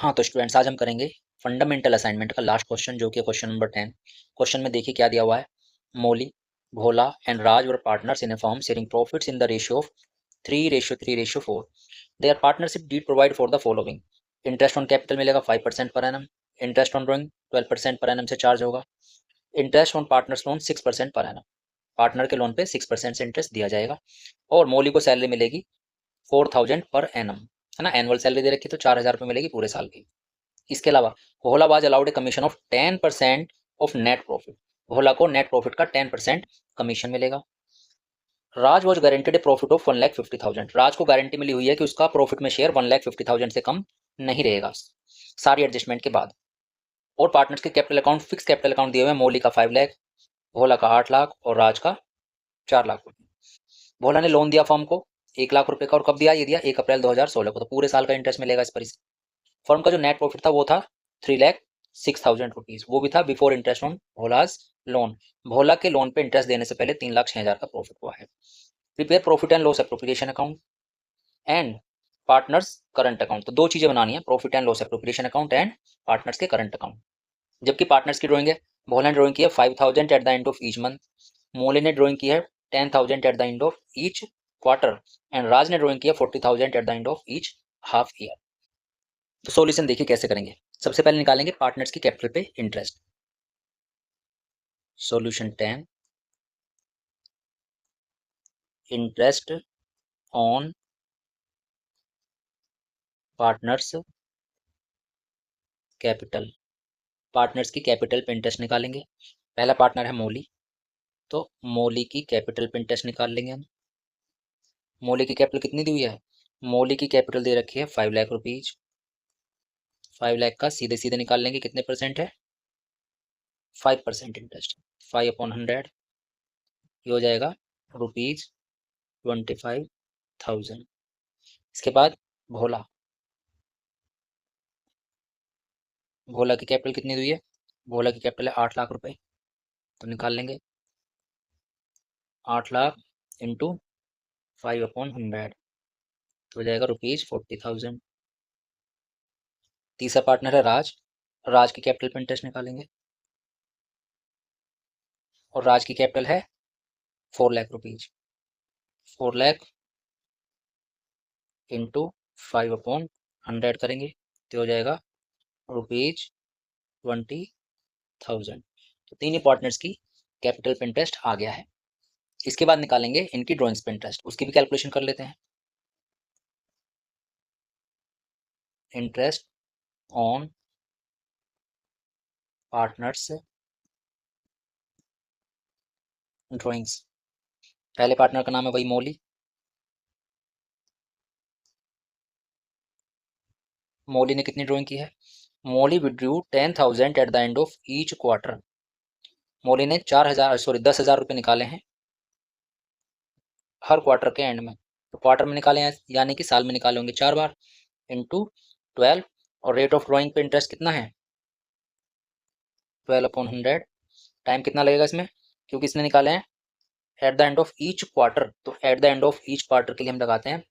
हाँ तो स्टूडेंट्स आज हम करेंगे फंडामेंटल असाइनमेंट का लास्ट क्वेश्चन जो कि क्वेश्चन नंबर 10। क्वेश्चन में देखिए क्या दिया हुआ है। Moli, Bhola and Raj were partners in a firm sharing profits in the ratio of 3:3:4। Their partnership deed provide for the following. Interest on capital मिलेगा 5% per annum. Interest on drawing 12% per annum से charge होगा। Interest on partners loan 6% per annum. Partner के loan पे 6% से interest दिया जाएगा। और मोली को सैलरी मिलेगी 4000 पर एनम, है ना। एनुअल सैलरी दे रखी तो 4000 रुपये मिलेगी पूरे साल की। इसके अलावा Bhola was allowed a commission of 10% of net profit. Bhola को नेट प्रॉफिट का 10% कमीशन मिलेगा। Raj was guaranteed a profit of 1,50,000। Raj को गारंटी मिली हुई है कि उसका प्रॉफिट में शेयर 1,50,000 से कम नहीं रहेगा सारी एडजस्टमेंट के बाद। और पार्टनर्स के capital account, fix capital account दिए हुए हैं। मौली का 5 लाख, भोला का 8 लाख और राज का 4 लाख रुपये। भोला ने लोन दिया फर्म को 1 लाख रुपए का, और कब दिया? ये दिया 1 अप्रैल 2016 को। तो पूरे साल का इंटरेस्ट मिलेगा इस पर। फर्म का जो नेट प्रॉफिट था वो था 3,06,000 रुपीज। वो भी था बिफोर इंटरेस्ट ऑन भोलाज लोन। भोला के लोन पे इंटरेस्ट देने से पहले 3,06,000 का प्रॉफिट हुआ है। Prepare profit and loss appropriation account and partners current account. तो दो चीजें बनानी है, profit and loss appropriation account and partners के करंट अकाउंट। जबकि पार्टनर्स की ड्रॉइंग है, भोला ने ड्रॉइंग की है 5,000 at the end of each month. Moli ने ड्रॉइंग की है 10,000 at the end of each quarter and Raj ने ड्रॉइंग की है 40,000 at the end of each half year. तो सॉल्यूशन देखिए कैसे करेंगे। सबसे पहले निकालेंगे पार्टनर्स की कैपिटल पे interest. Solution 10, interest on partners capital. Partners की कैपिटल पे इंटरेस्ट निकालेंगे। पहला पार्टनर है मोली, तो मोली की कैपिटल पे इंटरेस्ट निकाल लेंगे हम। मोली की कैपिटल कितनी दी हुई है? मोली की कैपिटल दे रखी है 5 लाख रुपीज। 5 लाख का सीधे सीधे निकाल लेंगे, कितने परसेंट है? 5% इंटरेस्ट। 5/100 ये हो जाएगा ₹25,000। इसके बाद भोला, भोला की कैपिटल कितनी दी हुई है? भोला की कैपिटल है 8 लाख रुपए, तो निकाल लेंगे 8 लाख इंटू 5/100 तो हो जाएगा ₹40,000। तीसरा पार्टनर है राज, राज की कैपिटल पे इंटरेस्ट निकालेंगे और राज की कैपिटल है 4 लाख रुपीज। 4 लाख इंटू 5/100 करेंगे तो हो जाएगा ₹20,000। तो तीन ही पार्टनर्स की कैपिटल पे इंटरेस्ट आ गया है। इसके बाद निकालेंगे इनकी ड्रॉइंग्स पे इंटरेस्ट, उसकी भी कैलकुलेशन कर लेते हैं। Interest on partners drawings. पहले पार्टनर का नाम है वही मोली। मोली ने कितनी ड्रॉइंग की है? Moli withdrew 10,000 at the end of each quarter. Moli ने 10,000 रुपये निकाले हैं हर क्वार्टर के एंड में। तो क्वार्टर में निकाले हैं यानी कि साल में निकाले होंगे 4 बार, इंटू 12। और रेट ऑफ ड्रॉइंग पे इंटरेस्ट कितना है? 12/100। टाइम कितना लगेगा इसमें, क्योंकि इसने निकाले हैं at the end of each quarter, तो at the end of each quarter के लिए हम लगाते हैं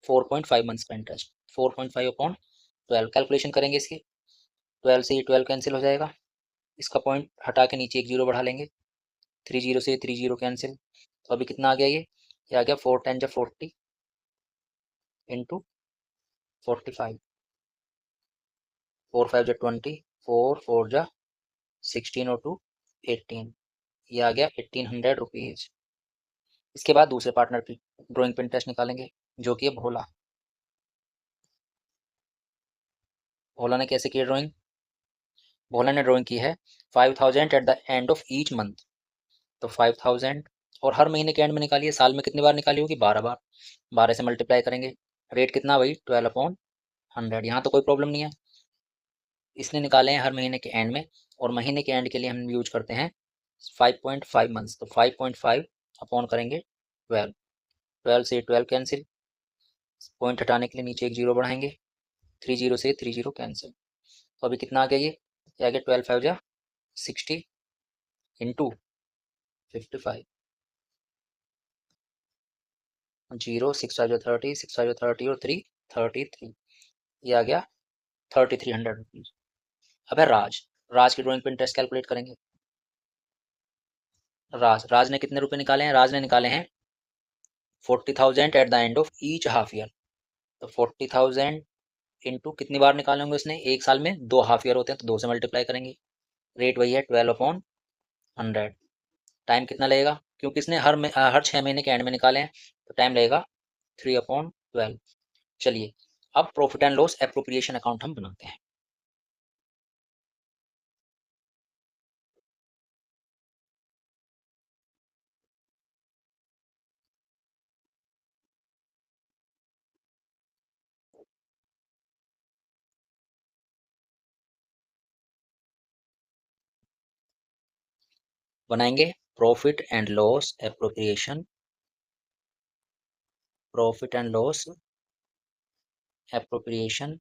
4.5 मंथ्स का इंटरेस्ट। 4.5/12 कैलकुलेशन करेंगे इसकी। 12 से ये 12 कैंसिल हो जाएगा, इसका पॉइंट हटा के नीचे एक जीरो बढ़ा लेंगे। 30 से 30 कैंसिल, तो अभी कितना आ गया? ये आ गया 4×10 = 40 इंटू 45। 4×5 = 20, 4×4 = 16 और 2 18। ये आ गया 1,800 रुपीज। इसके बाद दूसरे पार्टनर की ड्रॉइंग पे इंटरेस्ट निकालेंगे जो कि है भोला। भोला ने कैसे की ड्रॉइंग? भोला ने ड्रॉइंग की है 5,000 at the end of each month. तो 5,000 और हर महीने के एंड में निकालिए। साल में कितनी बार निकाली होगी? 12 बार। 12 से मल्टीप्लाई करेंगे, रेट कितना भाई? 12/100। यहाँ तो कोई प्रॉब्लम नहीं है। इसने निकाले हैं हर महीने के एंड में, और महीने के एंड के लिए हम यूज करते हैं 5.5 मंथ्स। तो 5.5 अपॉन करेंगे 12। 12 से 12 कैंसिल, पॉइंट हटाने के लिए नीचे एक जीरो बढ़ाएंगे। 30 से 30 कैंसिल, तो अभी कितना आ गया? ये आ गया 12×5 = 60 इंटू 55। 0 6×5 = 30, 6×5 = 30 और 3 33। ये आ गया ₹3300। अब है राज। राज की ड्राइंग पे इंटरेस्ट कैलकुलेट करेंगे। राज ने कितने रुपए निकाले हैं? राज ने निकाले हैं 40,000 at the end of each half year. तो 40,000 इंटू कितनी बार निकाले होंगे उसने? एक साल में 2 हाफ ईयर होते हैं, तो 2 से मल्टीप्लाई करेंगे। रेट वही है 12/100। टाइम कितना लगेगा? क्योंकि इसने हर 6 महीने के एंड में निकाले हैं, तो टाइम लगेगा 3/12। चलिए अब profit and loss appropriation account हम बनाते हैं। बनाएंगे profit and loss appropriation, profit and loss appropriation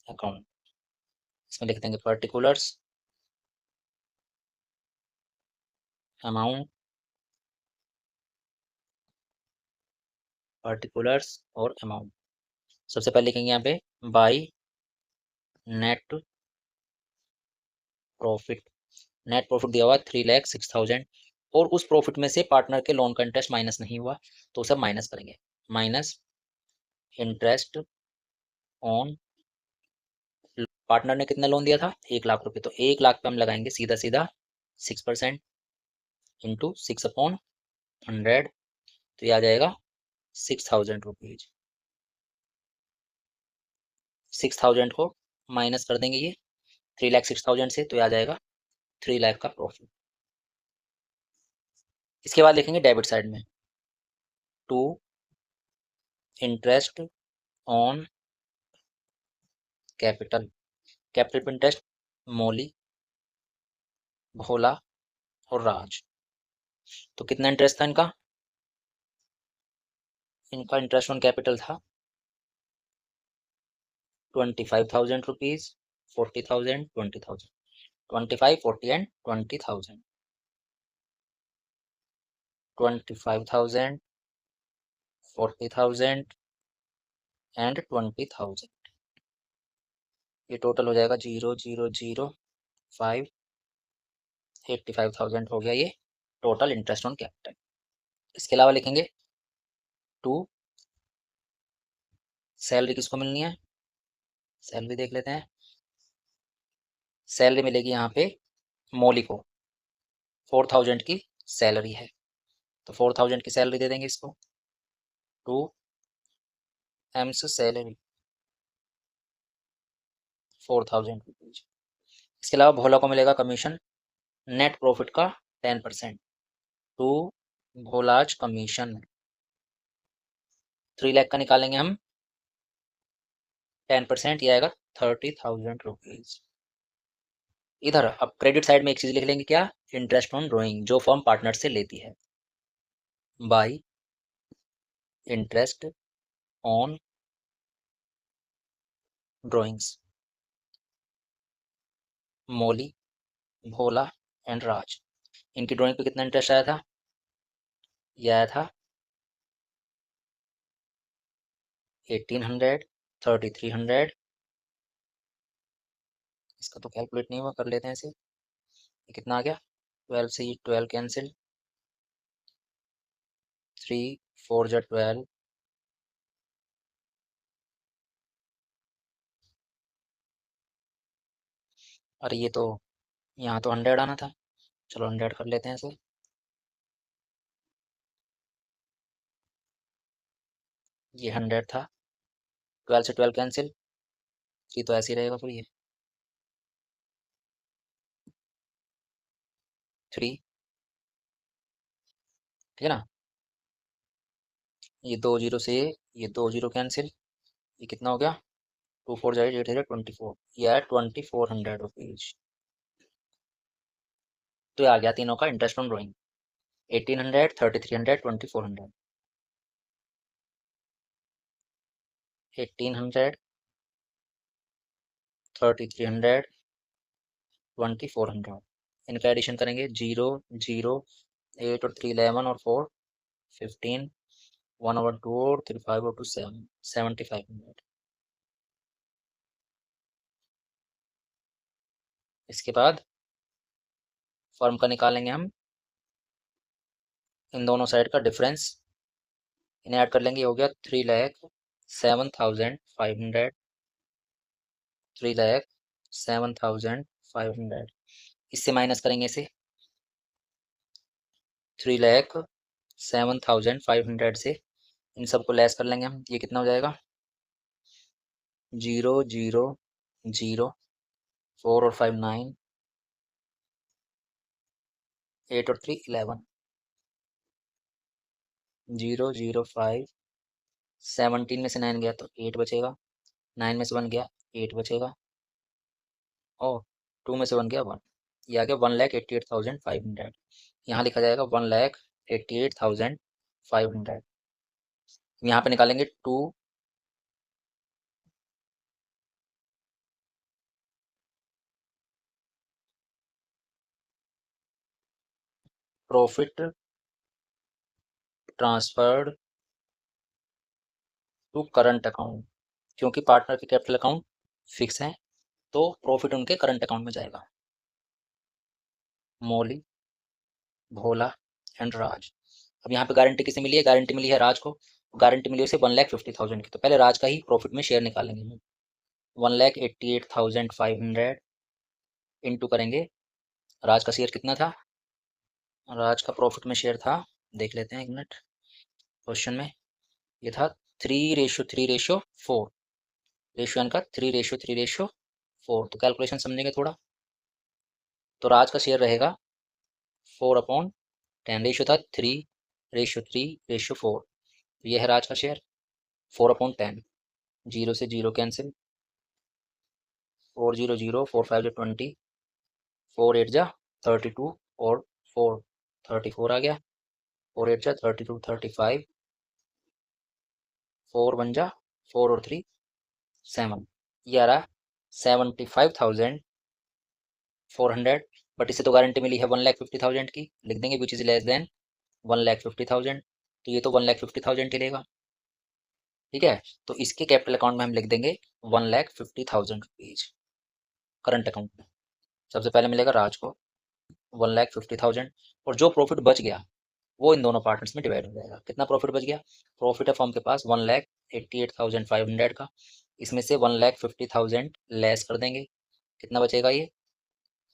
account. इसमें लिख देंगे पर्टिकुलर्स, अमाउंट, पर्टिकुलर्स और अमाउंट। सबसे पहले लिखेंगे यहाँ पे by net profit. Net profit दिया हुआ 3,06,000 और उस प्रॉफिट में से पार्टनर के लोन का इंटरेस्ट माइनस नहीं हुआ, तो सब माइनस करेंगे। माइनस इंटरेस्ट ऑन, पार्टनर ने कितना लोन दिया था? 1,00,000 रुपए, तो 1,00,000 पे हम लगाएंगे सीधा सीधा 6% इंटू 6/100, तो ये आ जाएगा 6,000 रुपीज। 6,000 को माइनस कर देंगे ये 3,06,000 से, तो ये आ जाएगा 3,00,000 का प्रॉफिट। इसके बाद लिखेंगे डेबिट साइड में to interest on capital. Capital पे इंटरेस्ट मौली, भोला और राज। तो कितना इंटरेस्ट था इनका? इनका इंटरेस्ट ऑन कैपिटल था 25,000 रुपीज, 40,000, 20,000, 25, 40 एंड 20,000, 25,000, 40,000 एंड 20,000। ये टोटल हो जाएगा 0,005, 85,000 हो गया ये टोटल इंटरेस्ट ऑन कैपिटल। इसके अलावा लिखेंगे टू सैलरी किसको मिलनी है? सैलरी देख लेते हैं। सैलरी मिलेगी यहाँ पे मौली को, 4,000 की सैलरी है, तो 4,000 की सैलरी दे देंगे इसको। To M's salary 4,000 rupees. इसके अलावा भोला को मिलेगा कमीशन, नेट प्रॉफिट का 10%। टू भोलाज कमीशन 3,00,000 का निकालेंगे हम, 10% ये आएगा 30,000 रुपीज। इधर अब क्रेडिट साइड में एक चीज लिख लेंगे, क्या? इंटरेस्ट ऑन ड्रॉइंग, जो फर्म पार्टनर से लेती है। By interest on drawings Mauli, Bhola and Raj. इनकी ड्राइंग पे कितना इंटरेस्ट आया था? ये आया था 1,800, 3,300। इसका तो कैलकुलेट नहीं हुआ, कर लेते हैं इसे। ये कितना आ गया? 12 से ये 12 कैंसिल, 3 4 जा 12, अरे ये तो यहाँ तो 100 आना था, चलो 100 कर लेते हैं इसे। ये 100 था, 12 से 12 कैंसिल, ये तो ऐसे ही रहेगा फिर ये 3, ठीक है ना। ये 2 जीरो से ये 2 जीरो कैंसिल, ये कितना हो गया? 2 4 जाए 8 है 24, ये आया 2,400 रुपीज। तो ये आ गया तीनों का इंटरेस्ट ऑन ड्रॉइंग, 1,800, 3,300, 2,400। 1,800, 3,300, 2,400। इनका एडिशन करेंगे 0 0 8 और 3 11 और 4 15, 1 और 2 और 3 5 और 2 7, 7,500। इसके बाद फर्म का निकालेंगे हम इन दोनों साइड का डिफरेंस, इन्हें ऐड कर लेंगे। ये हो गया 3,07,500, 3,07,500। इससे माइनस करेंगे इसे 3,07,500 से, इन सबको लेस कर लेंगे हम। ये कितना हो जाएगा 0 0 0 4 और 5 9, 8 और 3 11, 0 0 5, 17 में से 9 गया तो 8 बचेगा, 9 में से 1 गया 8 बचेगा, और 2 में से 1 गया 1। ये आ गया 1,88,500। यहाँ लिखा जाएगा 1,88,500। यहाँ पे निकालेंगे 2 profit transferred to current account, क्योंकि पार्टनर के कैपिटल अकाउंट फिक्स है तो प्रॉफिट उनके करंट अकाउंट में जाएगा। मौली, भोला एंड राज। अब यहाँ पे गारंटी किसे मिली है, गारंटी मिली है राज को, गारंटी मिली है उसे 1,50,000 की। तो पहले राज का ही प्रॉफिट में शेयर निकालेंगे हम। 1,88,500 इंटू करेंगे, राज का शेयर कितना था, राज का प्रॉफिट में शेयर था, देख लेते हैं एक मिनट, क्वेश्चन में ये था 3:3:4, रेशियो इनका 3:3:4। तो कैलकुलेशन समझेंगे थोड़ा। तो राज का शेयर रहेगा 4/10, रेशियो था 3:3:4। तो ये है राज का शेयर 4/10, 0 से 0 कैंसिल, 4 0 0, 4 5 20, 4 8 जा 32 और 4 34 आ गया, 4 8 जा 32 35, 4 1 जा 4 और 3 7। ये आ रहा 75,400। बट इसे तो गारंटी मिली है 1,50,000 की, लिख देंगे विच इज लेस देन 1,50,000। तो ये तो 1,50,000 ही लेगा, ठीक है। तो इसके कैपिटल अकाउंट में हम लिख देंगे 1,50,000 रुपीज करंट अकाउंट में। सबसे पहले मिलेगा राज को 1,50,000, और जो प्रॉफिट बच गया वो इन दोनों पार्टनर्स में डिवाइड हो जाएगा। कितना प्रॉफिट बच गया, प्रॉफिट है फर्म के पास 1,88,500 का, इसमें से 1,50,000 लेस कर देंगे, कितना बचेगा ये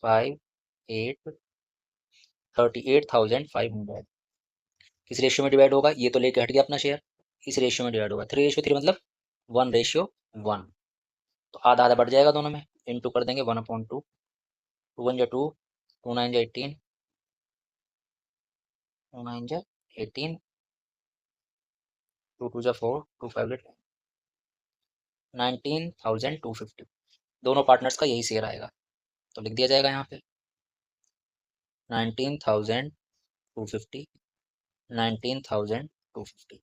38,500। किस रेशियो में डिवाइड होगा, ये तो लेके हट गया अपना शेयर, इस रेशियो में डिवाइड होगा 3:3 मतलब 1:1। तो आधा आधा बढ़ जाएगा दोनों में, इंटू कर देंगे 1/2, 2 1 जा 2, 2 9 जा 18, 2 9 जा 18, 2 2 जा 4, 2 5 जा 19,250। दोनों पार्टनर्स का यही शेयर आएगा, तो लिख दिया जाएगा यहाँ पे 19,250, 19,250।